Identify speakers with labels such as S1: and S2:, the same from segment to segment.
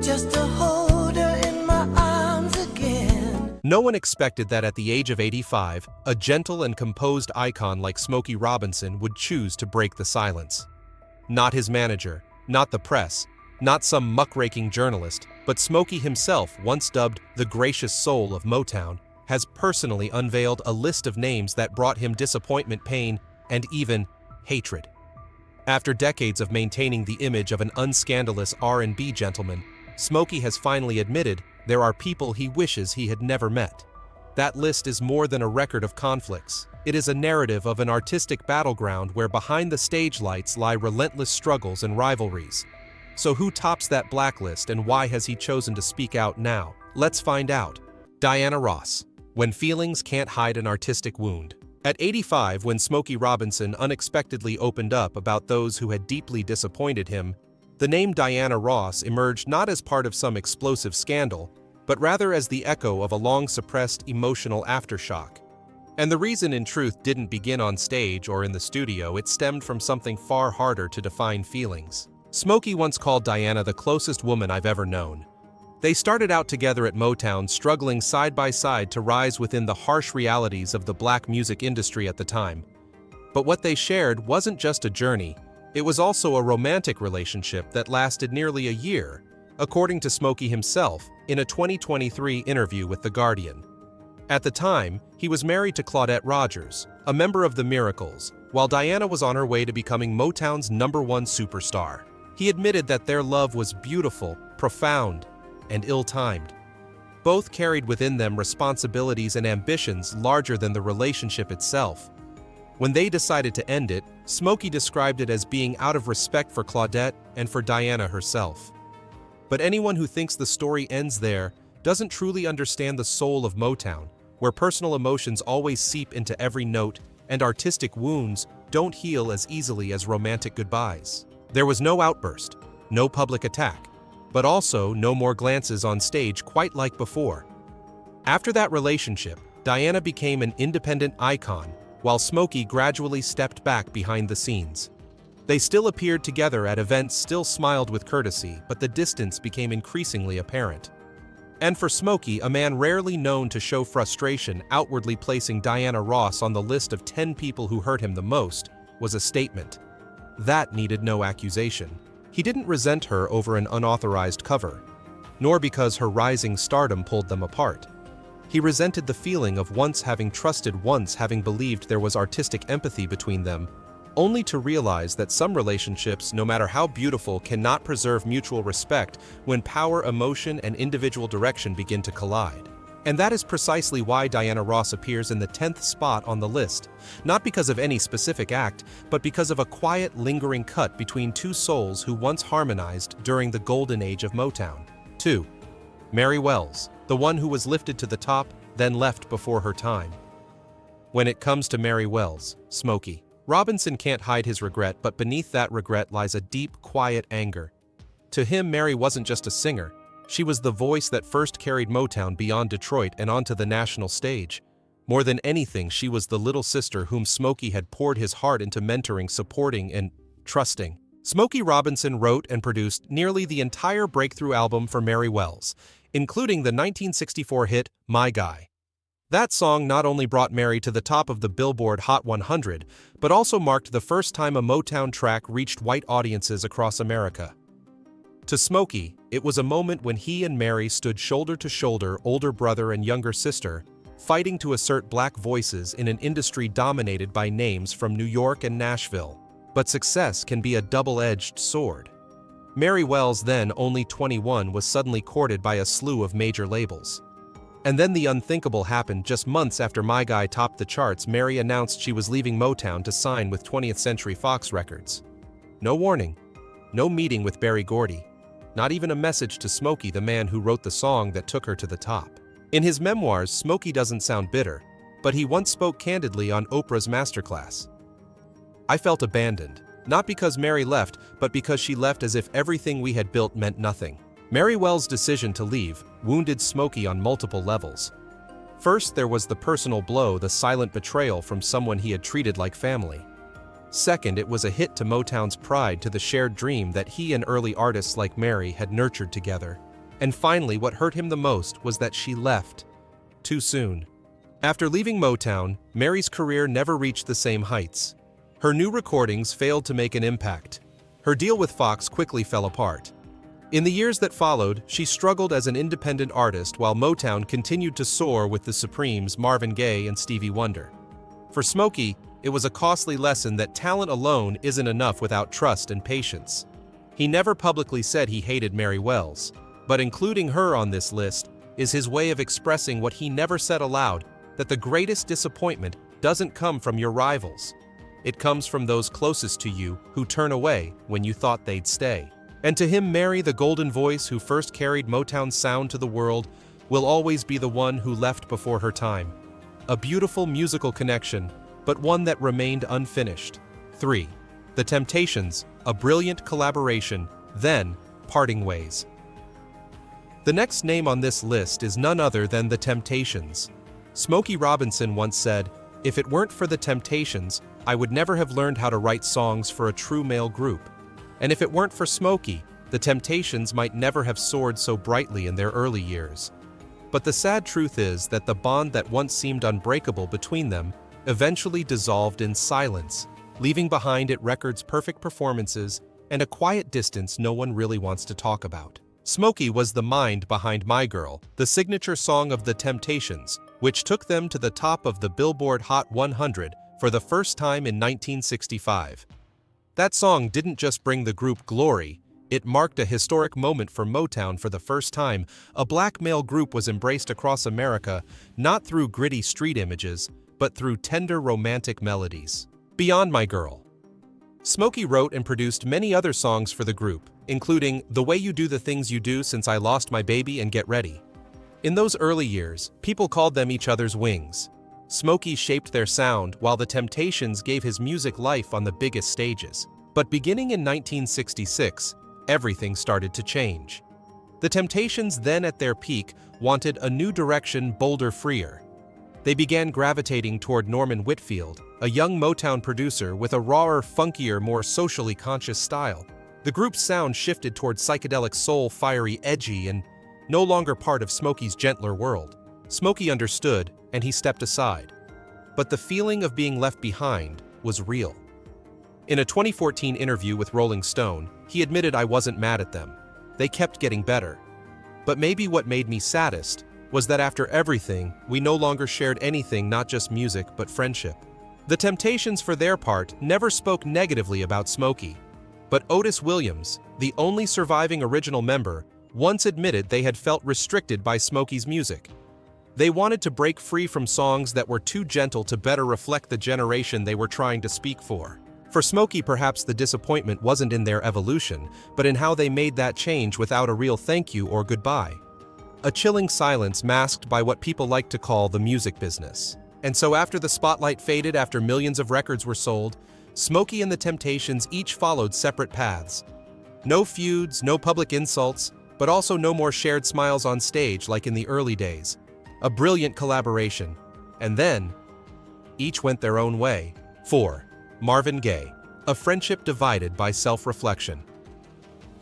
S1: just to hold her in my arms again.
S2: No one expected that at the age of 85, a gentle and composed icon like Smokey Robinson would choose to break the silence. Not his manager, not the press, not some muckraking journalist, but Smokey himself, once dubbed the gracious soul of Motown, has personally unveiled a list of names that brought him disappointment, pain, and even hatred. After decades of maintaining the image of an unscandalous R&B gentleman, Smokey has finally admitted there are people he wishes he had never met. That list is more than a record of conflicts. It is a narrative of an artistic battleground where behind the stage lights lie relentless struggles and rivalries. So who tops that blacklist, and why has he chosen to speak out now? Let's find out. Diana Ross. When feelings can't hide an artistic wound. At 85, when Smokey Robinson unexpectedly opened up about those who had deeply disappointed him, the name Diana Ross emerged not as part of some explosive scandal, but rather as the echo of a long-suppressed emotional aftershock. And the reason, in truth, didn't begin on stage or in the studio. It stemmed from something far harder to define: feelings. Smokey once called Diana the closest woman I've ever known. They started out together at Motown, struggling side by side to rise within the harsh realities of the black music industry at the time. But what they shared wasn't just a journey, it was also a romantic relationship that lasted nearly a year, according to Smokey himself in a 2023 interview with The Guardian. At the time, he was married to Claudette Rogers, a member of the Miracles, while Diana was on her way to becoming Motown's #1 superstar. He admitted that their love was beautiful, profound, and ill-timed. Both carried within them responsibilities and ambitions larger than the relationship itself. When they decided to end it, Smokey described it as being out of respect for Claudette and for Diana herself. But anyone who thinks the story ends there doesn't truly understand the soul of Motown, where personal emotions always seep into every note and artistic wounds don't heal as easily as romantic goodbyes. There was no outburst, no public attack, but also no more glances on stage quite like before. After that relationship, Diana became an independent icon, while Smokey gradually stepped back behind the scenes. They still appeared together at events, still smiled with courtesy, but the distance became increasingly apparent. And for Smokey, a man rarely known to show frustration, outwardly placing Diana Ross on the list of 10 people who hurt him the most was a statement. That needed no accusation. He didn't resent her over an unauthorized cover, nor because her rising stardom pulled them apart. He resented the feeling of once having trusted, once having believed there was artistic empathy between them, only to realize that some relationships, no matter how beautiful, cannot preserve mutual respect when power, emotion, and individual direction begin to collide. And that is precisely why Diana Ross appears in the 10th spot on the list, not because of any specific act, but because of a quiet, lingering cut between two souls who once harmonized during the golden age of Motown. 2. Mary Wells, the one who was lifted to the top, then left before her time. When it comes to Mary Wells, Smokey Robinson can't hide his regret, but beneath that regret lies a deep, quiet anger. To him, Mary wasn't just a singer. She was the voice that first carried Motown beyond Detroit and onto the national stage. More than anything, she was the little sister whom Smokey had poured his heart into mentoring, supporting, and trusting. Smokey Robinson wrote and produced nearly the entire breakthrough album for Mary Wells, including the 1964 hit, My Guy. That song not only brought Mary to the top of the Billboard Hot 100, but also marked the first time a Motown track reached white audiences across America. To Smokey, it was a moment when he and Mary stood shoulder to shoulder, older brother and younger sister, fighting to assert black voices in an industry dominated by names from New York and Nashville. But success can be a double-edged sword. Mary Wells, then only 21, was suddenly courted by a slew of major labels. And then the unthinkable happened. Just months after My Guy topped the charts, Mary announced she was leaving Motown to sign with 20th Century Fox Records. No warning, no meeting with Berry Gordy, not even a message to Smokey, the man who wrote the song that took her to the top. In his memoirs, Smokey doesn't sound bitter, but he once spoke candidly on Oprah's Masterclass. I felt abandoned, not because Mary left, but because she left as if everything we had built meant nothing. Mary Wells' decision to leave wounded Smokey on multiple levels. First, there was the personal blow, the silent betrayal from someone he had treated like family. Second, it was a hit to Motown's pride, to the shared dream that he and early artists like Mary had nurtured together. And finally, what hurt him the most was that she left too soon. After leaving Motown, Mary's career never reached the same heights. Her new recordings failed to make an impact. Her deal with Fox quickly fell apart. In the years that followed, she struggled as an independent artist while Motown continued to soar with the Supremes, Marvin Gaye and Stevie Wonder. For Smokey, it was a costly lesson that talent alone isn't enough without trust and patience. He never publicly said he hated Mary Wells, but including her on this list is his way of expressing what he never said aloud, that the greatest disappointment doesn't come from your rivals. It comes from those closest to you who turn away when you thought they'd stay. And to him, Mary, the golden voice who first carried Motown's sound to the world, will always be the one who left before her time. A beautiful musical connection, but one that remained unfinished. 3. The Temptations, a brilliant collaboration, then parting ways. The next name on this list is none other than The Temptations. Smokey Robinson once said, "If it weren't for the Temptations, I would never have learned how to write songs for a true male group. And if it weren't for Smokey, the Temptations might never have soared so brightly in their early years." But the sad truth is that the bond that once seemed unbreakable between them eventually dissolved in silence, leaving behind it records' perfect performances and a quiet distance no one really wants to talk about. Smokey was the mind behind My Girl, the signature song of the Temptations, which took them to the top of the Billboard Hot 100 for the first time in 1965. That song didn't just bring the group glory, it marked a historic moment for Motown. For the first time, a black male group was embraced across America, not through gritty street images, but through tender romantic melodies. Beyond My Girl, Smokey wrote and produced many other songs for the group, including The Way You Do the Things You Do, Since I Lost My Baby, and Get Ready. In those early years, people called them each other's wings. Smokey shaped their sound, while the Temptations gave his music life on the biggest stages. But beginning in 1966, everything started to change. The Temptations, then at their peak, wanted a new direction, bolder, freer. They began gravitating toward Norman Whitfield, a young Motown producer with a rawer, funkier, more socially conscious style. The group's sound shifted toward psychedelic soul, fiery, edgy, and no longer part of Smokey's gentler world. Smokey understood, and he stepped aside. But the feeling of being left behind was real. In a 2014 interview with Rolling Stone, he admitted, "I wasn't mad at them. They kept getting better. But maybe what made me saddest was that after everything, we no longer shared anything, not just music, but friendship." The Temptations, for their part, never spoke negatively about Smokey. But Otis Williams, the only surviving original member, once admitted they had felt restricted by Smokey's music. They wanted to break free from songs that were too gentle to better reflect the generation they were trying to speak for. For Smokey, perhaps the disappointment wasn't in their evolution, but in how they made that change without a real thank you or goodbye. A chilling silence masked by what people like to call the music business. And so after the spotlight faded, after millions of records were sold, Smokey and the Temptations each followed separate paths. No feuds, no public insults, but also no more shared smiles on stage like in the early days. A brilliant collaboration. And then, each went their own way. 4. Marvin Gaye, a friendship divided by self-reflection.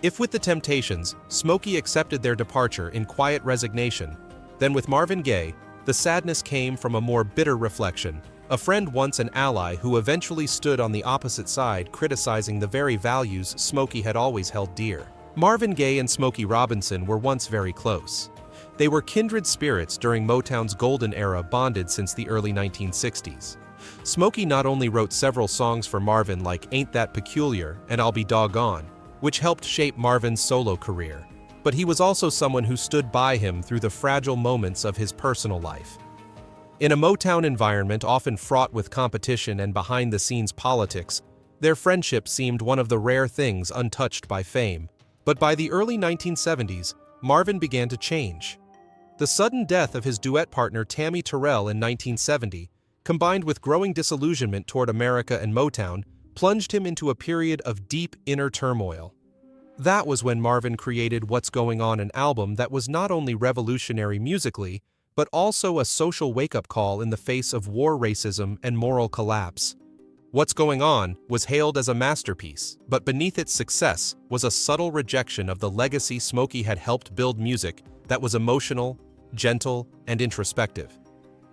S2: If with the Temptations, Smokey accepted their departure in quiet resignation, then with Marvin Gaye, the sadness came from a more bitter reflection. A friend, once an ally, who eventually stood on the opposite side, criticizing the very values Smokey had always held dear. Marvin Gaye and Smokey Robinson were once very close. They were kindred spirits during Motown's golden era, bonded since the early 1960s. Smokey not only wrote several songs for Marvin like Ain't That Peculiar and I'll Be Doggone, which helped shape Marvin's solo career, but he was also someone who stood by him through the fragile moments of his personal life. In a Motown environment often fraught with competition and behind-the-scenes politics, their friendship seemed one of the rare things untouched by fame. But by the early 1970s, Marvin began to change. The sudden death of his duet partner Tammy Terrell in 1970, combined with growing disillusionment toward America and Motown, plunged him into a period of deep inner turmoil. That was when Marvin created What's Going On, an album that was not only revolutionary musically, but also a social wake-up call in the face of war, racism, and moral collapse. What's Going On was hailed as a masterpiece, but beneath its success was a subtle rejection of the legacy Smokey had helped build music that was emotional, gentle, and introspective.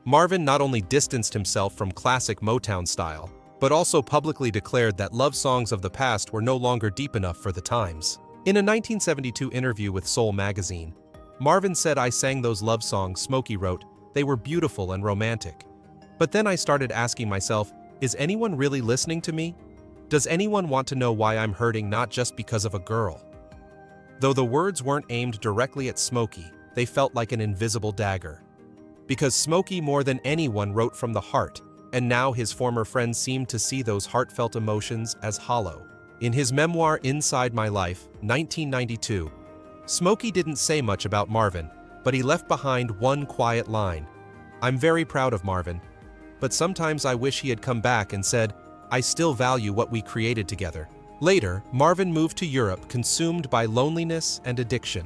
S2: Marvin not only distanced himself from classic Motown style, but also publicly declared that love songs of the past were no longer deep enough for the times. In a 1972 interview with Soul magazine, Marvin said, "I sang those love songs," Smokey wrote, "they were beautiful and romantic. But then I started asking myself, is anyone really listening to me? Does anyone want to know why I'm hurting, not just because of a girl?" Though the words weren't aimed directly at Smokey, they felt like an invisible dagger. Because Smokey more than anyone wrote from the heart, and now his former friends seemed to see those heartfelt emotions as hollow. In his memoir Inside My Life, 1992, Smokey didn't say much about Marvin, but he left behind one quiet line: "I'm very proud of Marvin, but sometimes I wish he had come back and said, I still value what we created together." Later, Marvin moved to Europe, consumed by loneliness and addiction.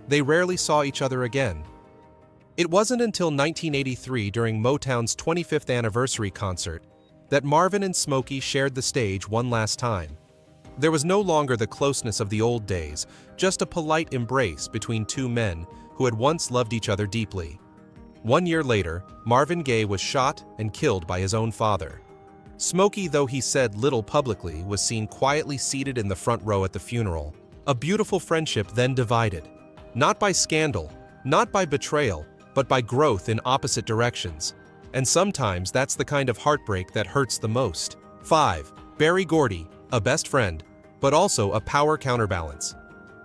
S2: They rarely saw each other again. It wasn't until 1983, during Motown's 25th anniversary concert, that Marvin and Smokey shared the stage one last time. There was no longer the closeness of the old days, just a polite embrace between two men who had once loved each other deeply. 1 year later, Marvin Gaye was shot and killed by his own father. Smokey, though he said little publicly, was seen quietly seated in the front row at the funeral. A beautiful friendship then divided. Not by scandal, not by betrayal, but by growth in opposite directions. And sometimes that's the kind of heartbreak that hurts the most. 5. Berry Gordy, a best friend, but also a power counterbalance.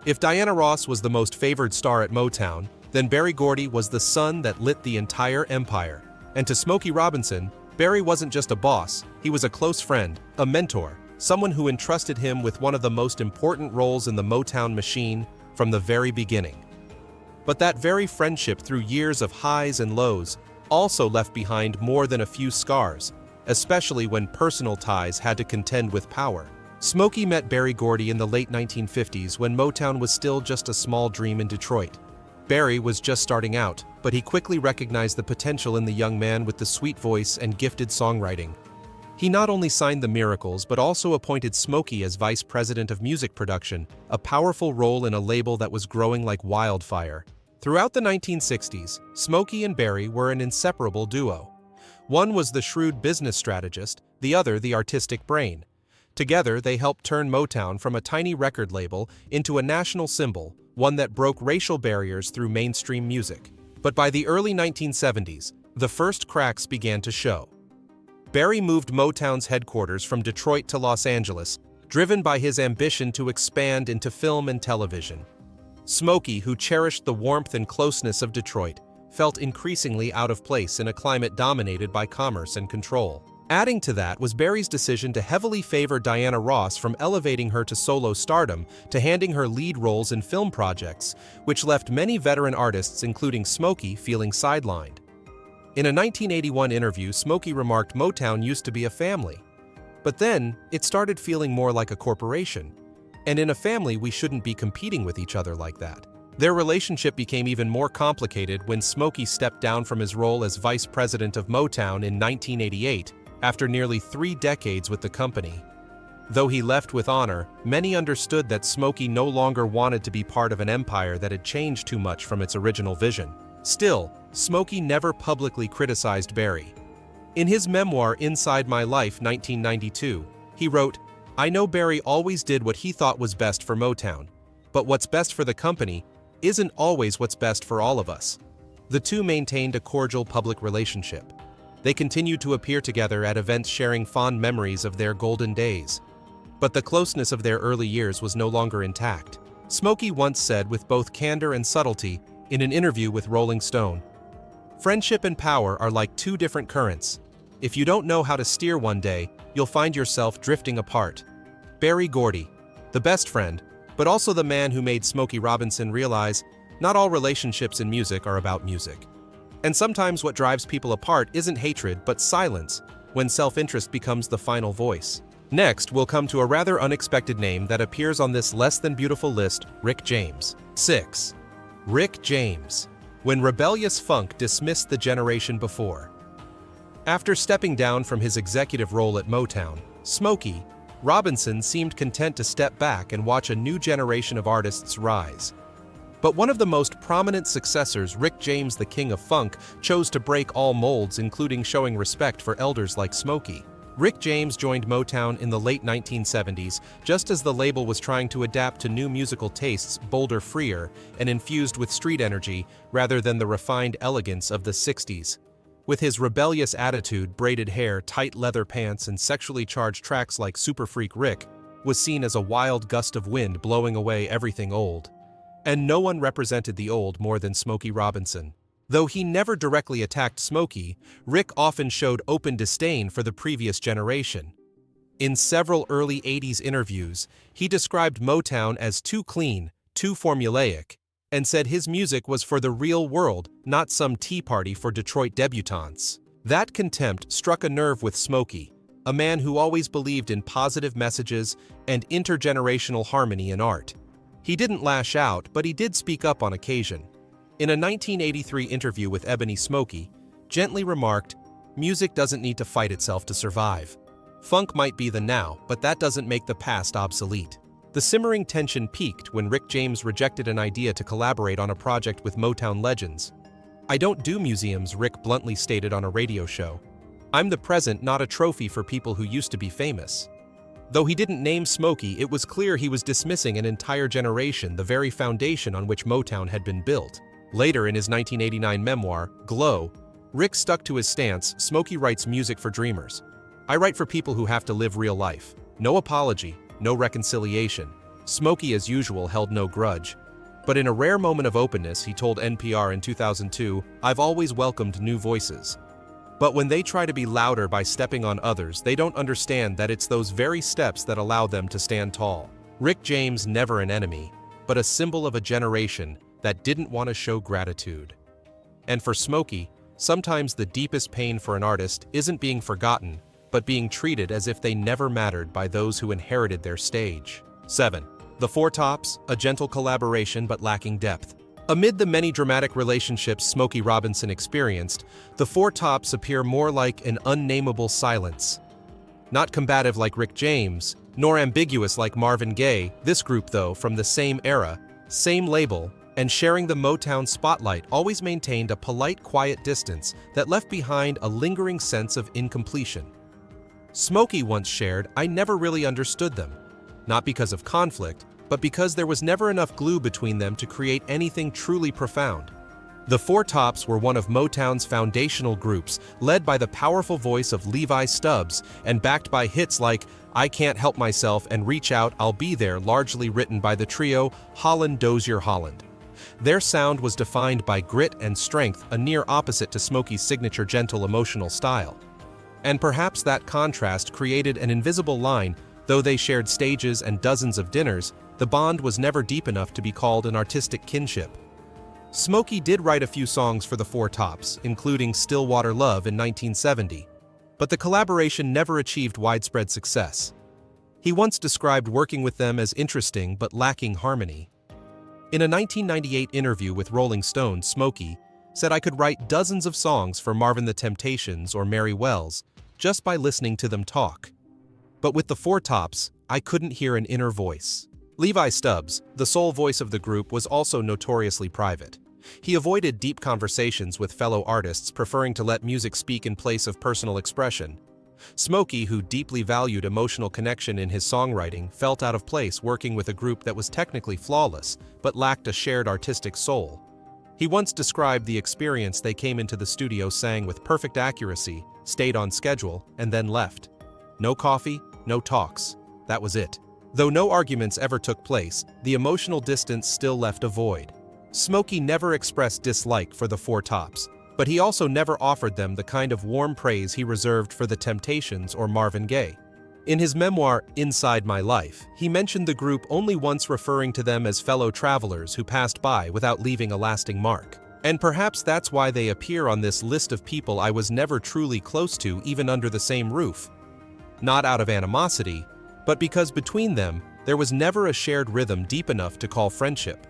S2: If Diana Ross was the most favored star at Motown, then Berry Gordy was the sun that lit the entire empire. And to Smokey Robinson, Berry wasn't just a boss, he was a close friend, a mentor, someone who entrusted him with one of the most important roles in the Motown machine from the very beginning. But that very friendship, through years of highs and lows, also left behind more than a few scars, especially when personal ties had to contend with power. Smokey met Berry Gordy in the late 1950s when Motown was still just a small dream in Detroit. Berry was just starting out, but he quickly recognized the potential in the young man with the sweet voice and gifted songwriting. He not only signed the Miracles, but also appointed Smokey as vice president of music production, a powerful role in a label that was growing like wildfire. Throughout the 1960s, Smokey and Berry were an inseparable duo. One was the shrewd business strategist, the other the artistic brain. Together, they helped turn Motown from a tiny record label into a national symbol, one that broke racial barriers through mainstream music. But by the early 1970s, the first cracks began to show. Berry moved Motown's headquarters from Detroit to Los Angeles, driven by his ambition to expand into film and television. Smokey, who cherished the warmth and closeness of Detroit, felt increasingly out of place in a climate dominated by commerce and control. Adding to that was Berry's decision to heavily favor Diana Ross, from elevating her to solo stardom to handing her lead roles in film projects, which left many veteran artists, including Smokey, feeling sidelined. In a 1981 interview, Smokey remarked Motown used to be a family. But then, it started feeling more like a corporation. And in a family, we shouldn't be competing with each other like that. Their relationship became even more complicated when Smokey stepped down from his role as vice president of Motown in 1988, after nearly 3 decades with the company. Though he left with honor, many understood that Smokey no longer wanted to be part of an empire that had changed too much from its original vision. Still, Smokey never publicly criticized Berry. In his memoir Inside My Life, 1992, he wrote, "I know Berry always did what he thought was best for Motown, but what's best for the company isn't always what's best for all of us." The two maintained a cordial public relationship. They continued to appear together at events, sharing fond memories of their golden days. But the closeness of their early years was no longer intact. Smokey once said with both candor and subtlety in an interview with Rolling Stone, "Friendship and power are like two different currents. If you don't know how to steer one day, you'll find yourself drifting apart." Berry Gordy, the best friend, but also the man who made Smokey Robinson realize not all relationships in music are about music. And sometimes what drives people apart isn't hatred, but silence, when self-interest becomes the final voice. Next, we'll come to a rather unexpected name that appears on this less than beautiful list: Rick James. 6. Rick James. When rebellious funk dismissed the generation before. After stepping down from his executive role at Motown, Smokey Robinson seemed content to step back and watch a new generation of artists rise. But one of the most prominent successors, Rick James, the King of Funk, chose to break all molds, including showing respect for elders like Smokey. Rick James joined Motown in the late 1970s, just as the label was trying to adapt to new musical tastes, bolder, freer, and infused with street energy rather than the refined elegance of the 60s. With his rebellious attitude, braided hair, tight leather pants, and sexually charged tracks like Super Freak Rick was seen as a wild gust of wind blowing away everything old. And no one represented the old more than Smokey Robinson. Though he never directly attacked Smokey, Rick often showed open disdain for the previous generation. In several early 80s interviews, he described Motown as too clean, too formulaic, and said his music was for the real world, not some tea party for Detroit debutantes. That contempt struck a nerve with Smokey, a man who always believed in positive messages and intergenerational harmony in art. He didn't lash out, but he did speak up on occasion. In a 1983 interview with Ebony Smokey, gently remarked, "Music doesn't need to fight itself to survive. Funk might be the now, but that doesn't make the past obsolete." The simmering tension peaked when Rick James rejected an idea to collaborate on a project with Motown legends. "I don't do museums," Rick bluntly stated on a radio show. "I'm the present, not a trophy for people who used to be famous." Though he didn't name Smokey, it was clear he was dismissing an entire generation, the very foundation on which Motown had been built. Later in his 1989 memoir, Glow, Rick stuck to his stance. Smokey writes music for dreamers. "I write for people who have to live real life. No apology, no reconciliation." Smokey, as usual, held no grudge. But in a rare moment of openness, he told NPR in 2002, "I've always welcomed new voices. But when they try to be louder by stepping on others, they don't understand that it's those very steps that allow them to stand tall." Rick James, never an enemy, but a symbol of a generation that didn't want to show gratitude. And for Smokey, sometimes the deepest pain for an artist isn't being forgotten, but being treated as if they never mattered by those who inherited their stage. 7. The Four Tops, a gentle collaboration but lacking depth. Amid the many dramatic relationships Smokey Robinson experienced, the Four Tops appear more like an unnameable silence. Not combative like Rick James, nor ambiguous like Marvin Gaye, this group, though, from the same era, same label, and sharing the Motown spotlight, always maintained a polite, quiet distance that left behind a lingering sense of incompletion. Smokey once shared, "I never really understood them. Not because of conflict, but because there was never enough glue between them to create anything truly profound." The Four Tops were one of Motown's foundational groups, led by the powerful voice of Levi Stubbs and backed by hits like "I Can't Help Myself" and "Reach Out, I'll Be There," largely written by the trio Holland Dozier Holland. Their sound was defined by grit and strength, a near opposite to Smokey's signature gentle emotional style. And perhaps that contrast created an invisible line. Though they shared stages and dozens of dinners, the bond was never deep enough to be called an artistic kinship. Smokey did write a few songs for the Four Tops, including Stillwater Love in 1970, but the collaboration never achieved widespread success. He once described working with them as interesting but lacking harmony. In a 1998 interview with Rolling Stone, Smokey said, "I could write dozens of songs for Marvin the Temptations or Mary Wells just by listening to them talk. But with the Four Tops, I couldn't hear an inner voice." Levi Stubbs, the sole voice of the group, was also notoriously private. He avoided deep conversations with fellow artists, preferring to let music speak in place of personal expression. Smokey, who deeply valued emotional connection in his songwriting, felt out of place working with a group that was technically flawless, but lacked a shared artistic soul. He once described the experience: "They came into the studio, sang with perfect accuracy, stayed on schedule, and then left. No coffee, no talks. That was it." Though no arguments ever took place, the emotional distance still left a void. Smokey never expressed dislike for the Four Tops, but he also never offered them the kind of warm praise he reserved for the Temptations or Marvin Gaye. In his memoir, Inside My Life, he mentioned the group only once, referring to them as fellow travelers who passed by without leaving a lasting mark. And perhaps that's why they appear on this list of people I was never truly close to, even under the same roof. Not out of animosity, but because between them, there was never a shared rhythm deep enough to call friendship.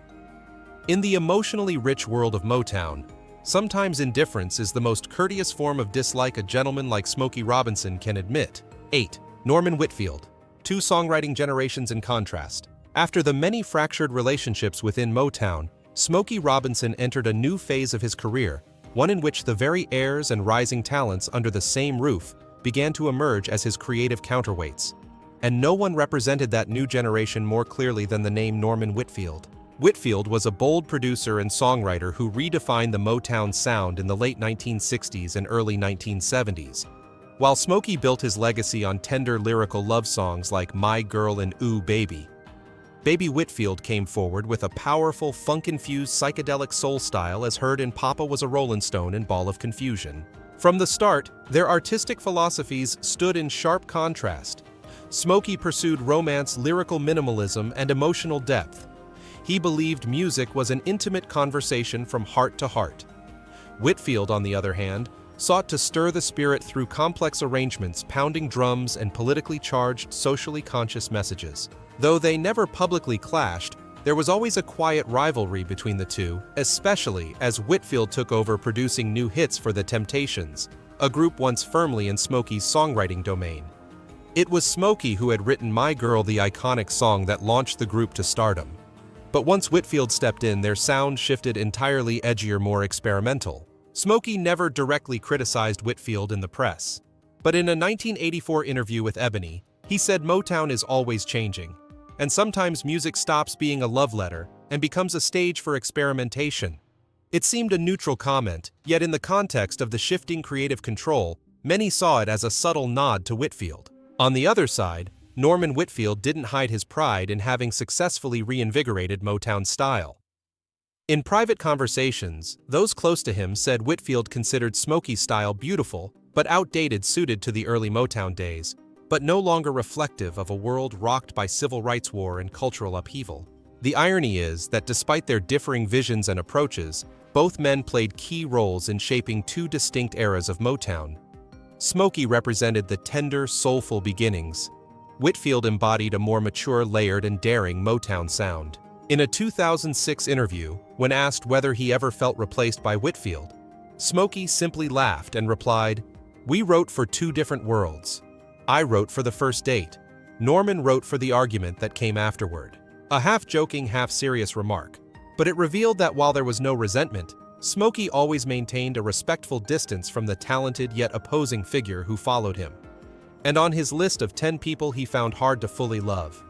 S2: In the emotionally rich world of Motown, Sometimes indifference is the most courteous form of dislike a gentleman like Smokey Robinson can admit. 8. Norman Whitfield. Two songwriting generations in contrast. After the many fractured relationships within Motown, Smokey Robinson entered a new phase of his career, one in which the very heirs and rising talents under the same roof began to emerge as his creative counterweights. And no one represented that new generation more clearly than the name Norman Whitfield. Whitfield was a bold producer and songwriter who redefined the Motown sound in the late 1960s and early 1970s. While Smokey built his legacy on tender lyrical love songs like My Girl and Ooh Baby, Baby Whitfield came forward with a powerful, funk-infused psychedelic soul style as heard in Papa Was a Rollin' Stone and Ball of Confusion. From the start, their artistic philosophies stood in sharp contrast. Smokey pursued romance, lyrical minimalism, and emotional depth. He believed music was an intimate conversation from heart to heart. Whitfield, on the other hand, sought to stir the spirit through complex arrangements, pounding drums, and politically charged, socially conscious messages. Though they never publicly clashed, there was always a quiet rivalry between the two, especially as Whitfield took over producing new hits for The Temptations, a group once firmly in Smokey's songwriting domain. It was Smokey who had written My Girl, the iconic song that launched the group to stardom. But once Whitfield stepped in, their sound shifted entirely edgier, more experimental. Smokey never directly criticized Whitfield in the press, but in a 1984 interview with Ebony, he said Motown is always changing, and sometimes music stops being a love letter and becomes a stage for experimentation. It seemed a neutral comment, yet in the context of the shifting creative control, many saw it as a subtle nod to Whitfield. On the other side, Norman Whitfield didn't hide his pride in having successfully reinvigorated Motown style. In private conversations, those close to him said Whitfield considered Smokey's style beautiful, but outdated, suited to the early Motown days, but no longer reflective of a world rocked by civil rights war and cultural upheaval. The irony is that despite their differing visions and approaches, both men played key roles in shaping two distinct eras of Motown. Smokey represented the tender, soulful beginnings. Whitfield embodied a more mature, layered, and daring Motown sound. In a 2006 interview, when asked whether he ever felt replaced by Whitfield, Smokey simply laughed and replied, "We wrote for two different worlds. I wrote for the first date. Norman wrote for the argument that came afterward." A half-joking, half-serious remark, but it revealed that while there was no resentment, Smokey always maintained a respectful distance from the talented yet opposing figure who followed him. And on his list of 10 people he found hard to fully love,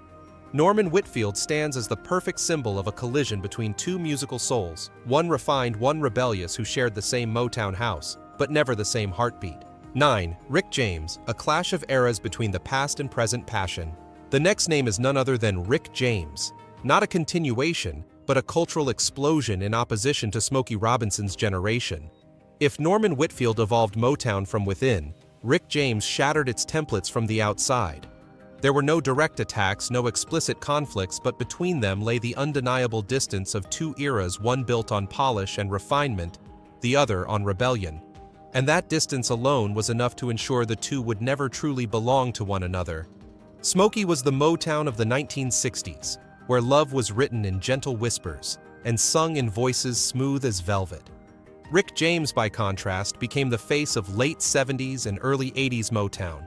S2: Norman Whitfield stands as the perfect symbol of a collision between two musical souls, one refined, one rebellious, who shared the same Motown house, but never the same heartbeat. 9. Rick James, a clash of eras between the past and present passion. The next name is none other than Rick James, not a continuation, but a cultural explosion in opposition to Smokey Robinson's generation. If Norman Whitfield evolved Motown from within, Rick James shattered its templates from the outside. There were no direct attacks, no explicit conflicts, but between them lay the undeniable distance of two eras, one built on polish and refinement, the other on rebellion. And that distance alone was enough to ensure the two would never truly belong to one another. Smokey was the Motown of the 1960s, where love was written in gentle whispers and sung in voices smooth as velvet. Rick James, by contrast, became the face of late 70s and early 80s Motown,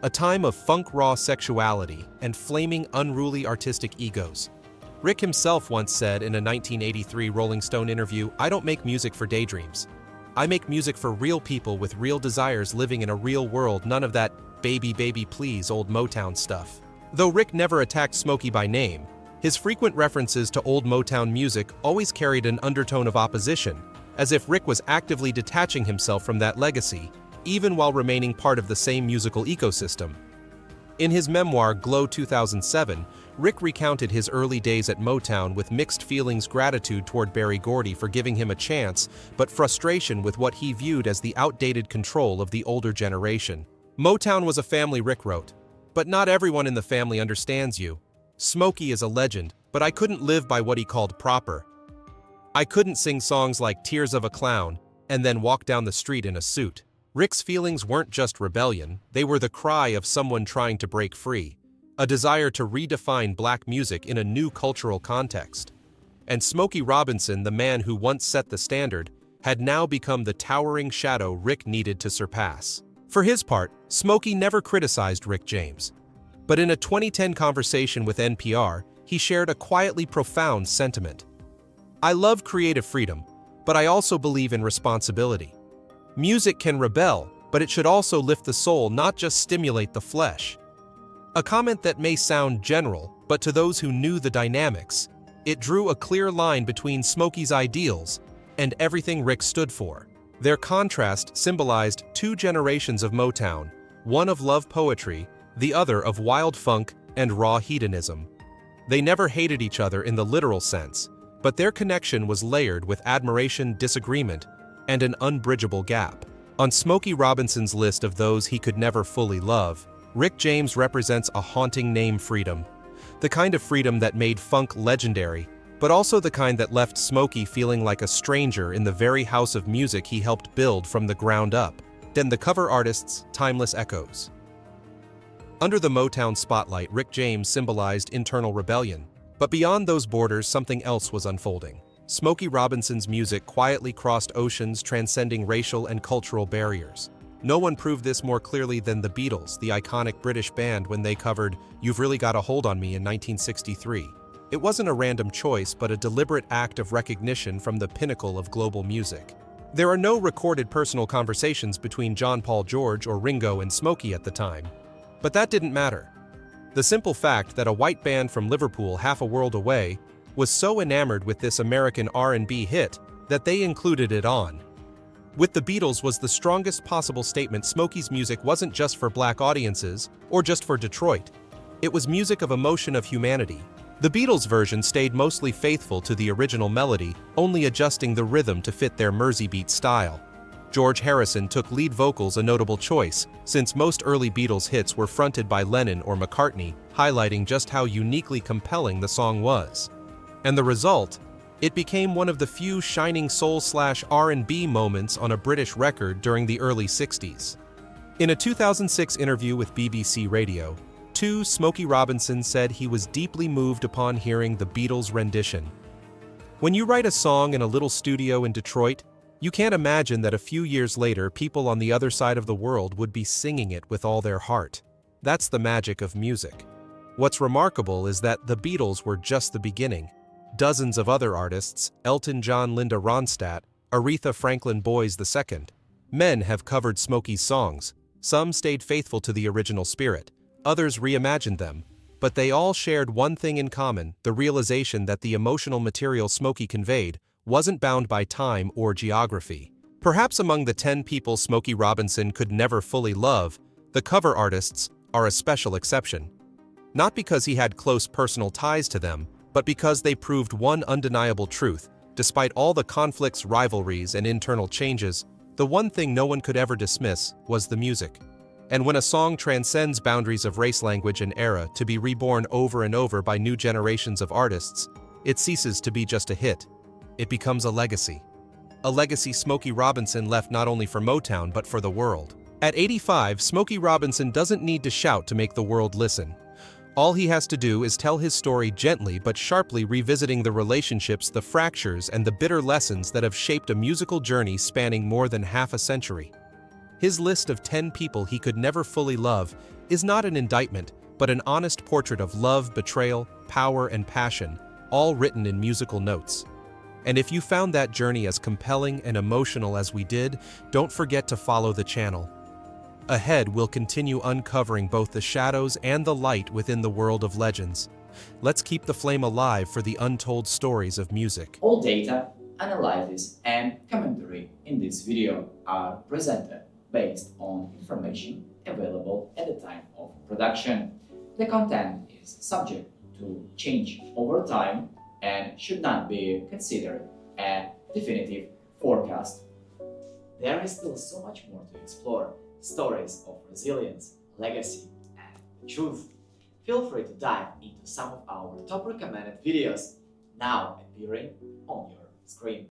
S2: a time of funk-raw sexuality and flaming, unruly artistic egos. Rick himself once said in a 1983 Rolling Stone interview, "I don't make music for daydreams. I make music for real people with real desires living in a real world, none of that baby, baby, please old Motown stuff." Though Rick never attacked Smokey by name, his frequent references to old Motown music always carried an undertone of opposition, as if Rick was actively detaching himself from that legacy, even while remaining part of the same musical ecosystem. In his memoir, Glow 2007, Rick recounted his early days at Motown with mixed feelings: gratitude toward Berry Gordy for giving him a chance, but frustration with what he viewed as the outdated control of the older generation. "Motown was a family," Rick wrote, "but not everyone in the family understands you. Smokey is a legend, but I couldn't live by what he called proper. I couldn't sing songs like Tears of a Clown and then walk down the street in a suit." Rick's feelings weren't just rebellion, they were the cry of someone trying to break free, a desire to redefine black music in a new cultural context. And Smokey Robinson, the man who once set the standard, had now become the towering shadow Rick needed to surpass. For his part, Smokey never criticized Rick James. But in a 2010 conversation with NPR, he shared a quietly profound sentiment. "I love creative freedom, but I also believe in responsibility. Music can rebel, but it should also lift the soul, not just stimulate the flesh." A comment that may sound general, but to those who knew the dynamics, it drew a clear line between Smokey's ideals and everything Rick stood for. Their contrast symbolized two generations of Motown, one of love poetry, the other of wild funk and raw hedonism. They never hated each other in the literal sense, but their connection was layered with admiration, disagreement, and an unbridgeable gap. On Smokey Robinson's list of those he could never fully love, Rick James represents a haunting name: freedom. The kind of freedom that made funk legendary, but also the kind that left Smokey feeling like a stranger in the very house of music he helped build from the ground up. Then the cover artist's timeless echoes. Under the Motown spotlight, Rick James symbolized internal rebellion. But beyond those borders, something else was unfolding. Smokey Robinson's music quietly crossed oceans, transcending racial and cultural barriers. No one proved this more clearly than the Beatles, the iconic British band, when they covered "You've Really Got a Hold on Me" in 1963. It wasn't a random choice, but a deliberate act of recognition from the pinnacle of global music. There are no recorded personal conversations between John Paul George or Ringo and Smokey at the time. But that didn't matter. The simple fact that a white band from Liverpool, half a world away, was so enamored with this American R&B hit that they included it on. With the Beatles was the strongest possible statement. Smokey's music wasn't just for black audiences or just for Detroit. It was music of emotion, of humanity. The Beatles' version stayed mostly faithful to the original melody, only adjusting the rhythm to fit their Merseybeat style. George Harrison took lead vocals, a notable choice, since most early Beatles hits were fronted by Lennon or McCartney, highlighting just how uniquely compelling the song was. And the result? It became one of the few shining soul/R&B moments on a British record during the early 60s. In a 2006 interview with BBC Radio, Smokey Robinson said he was deeply moved upon hearing the Beatles' rendition. "When you write a song in a little studio in Detroit, you can't imagine that a few years later people on the other side of the world would be singing it with all their heart. That's the magic of music." What's remarkable is that the Beatles were just the beginning. Dozens of other artists, Elton John, Linda Ronstadt, Aretha Franklin, Boys II, men have covered Smokey's songs. Some stayed faithful to the original spirit, others reimagined them, but they all shared one thing in common: the realization that the emotional material Smokey conveyed wasn't bound by time or geography. Perhaps among the 10 people Smokey Robinson could never fully love, the cover artists are a special exception. Not because he had close personal ties to them, but because they proved one undeniable truth: despite all the conflicts, rivalries, and internal changes, the one thing no one could ever dismiss was the music. And when a song transcends boundaries of race, language, and era to be reborn over and over by new generations of artists, it ceases to be just a hit. It becomes a legacy. A legacy Smokey Robinson left not only for Motown but for the world. At 85, Smokey Robinson doesn't need to shout to make the world listen. All he has to do is tell his story gently but sharply, revisiting the relationships, the fractures, and the bitter lessons that have shaped a musical journey spanning more than half a century. His list of 10 people he could never fully love is not an indictment, but an honest portrait of love, betrayal, power, and passion, all written in musical notes. And if you found that journey as compelling and emotional as we did, don't forget to follow the channel. Ahead, we'll continue uncovering both the shadows and the light within the world of legends. Let's keep the flame alive for the untold stories of music.
S3: All data, analysis, and commentary in this video are presented based on information available at the time of production. The content is subject to change over time and should not be considered a definitive forecast. There is still so much more to explore: stories of resilience, legacy, and truth. Feel free to dive into some of our top recommended videos now appearing on your screen.